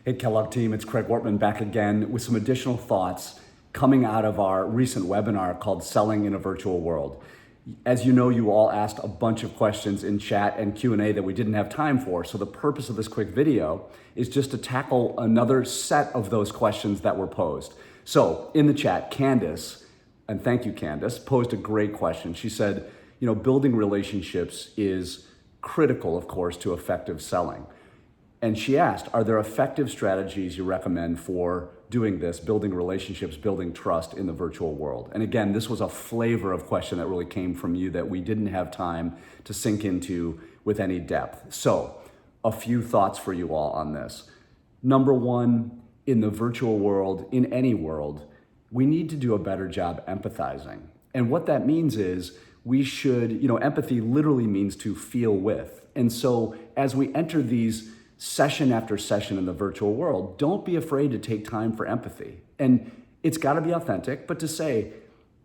Hey Kellogg team, it's Craig Wortmann back again with some additional thoughts coming out of our recent webinar called Selling in a Virtual World. As you know, you all asked a bunch of questions in chat and Q&A that we didn't have time for. So the purpose of this quick video is just to tackle another set of those questions that were posed. So in the chat, Candace, and thank you Candace, posed a great question. She said, building relationships is critical, of course, to effective selling. And she asked, are there effective strategies you recommend for doing this, building relationships, building trust in the virtual world? And again, this was a flavor of question that really came from you that we didn't have time to sink into with any depth. So a few thoughts for you all on this. Number one, in the virtual world, in any world, we need to do a better job empathizing. And what that means is we should, empathy literally means to feel with. And so as we enter these session after session in the virtual world, don't be afraid to take time for empathy. And it's got to be authentic, but to say,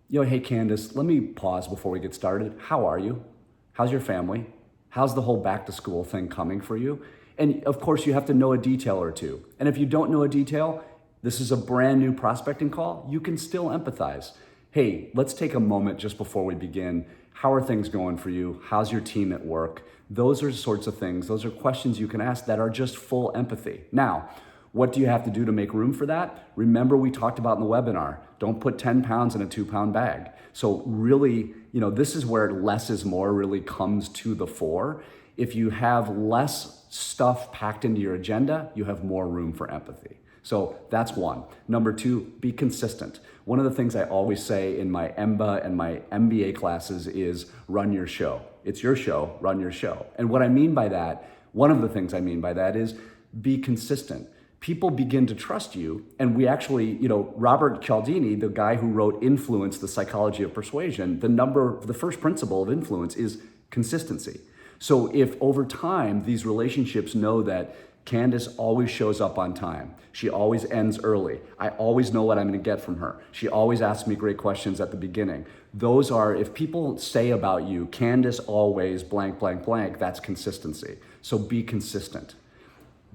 hey Candace, let me pause before we get started. How are you? How's your family? How's the whole back to school thing coming for you? And of course you have to know a detail or two. And if you don't know a detail, this is a brand new prospecting call, you can still empathize. Hey, let's take a moment just before we begin. How are things going for you? How's your team at work? Those are sorts of things. Those are questions you can ask that are just full empathy. Now, what do you have to do to make room for that? Remember we talked about in the webinar, don't put 10 pounds in a 2-pound bag. So really, this is where less is more really comes to the fore. If you have less stuff packed into your agenda, you have more room for empathy. So that's one. Number two, be consistent. One of the things I always say in my MBA and my MBA classes is run your show. It's your show, run your show. And what I mean by that, one of the things I mean by that is be consistent. People begin to trust you. And we actually, Robert Cialdini, the guy who wrote Influence, the Psychology of Persuasion, the first principle of influence is consistency. So if over time, these relationships know that Candace always shows up on time. She always ends early. I always know what I'm going to get from her. She always asks me great questions at the beginning. Those are, if people say about you, Candace always blank, blank, blank, that's consistency. So be consistent.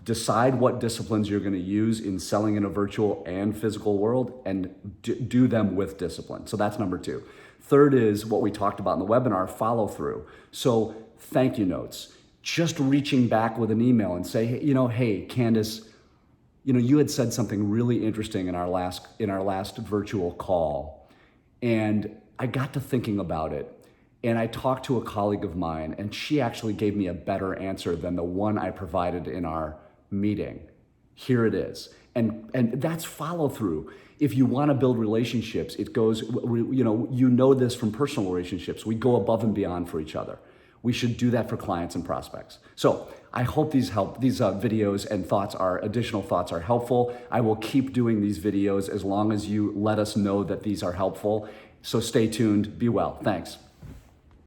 Decide what disciplines you're going to use in selling in a virtual and physical world and do them with discipline. So that's number two. Third is what we talked about in the webinar, follow through. So thank you notes. Just reaching back with an email and say, hey, Candace, you had said something really interesting in our last virtual call. And I got to thinking about it. And I talked to a colleague of mine, and she actually gave me a better answer than the one I provided in our meeting. Here it is. And that's follow through. If you want to build relationships, it goes, this from personal relationships. We go above and beyond for each other. We should do that for clients and prospects. So I hope these videos and additional thoughts are helpful. I will keep doing these videos as long as you let us know that these are helpful. So stay tuned, be well, thanks.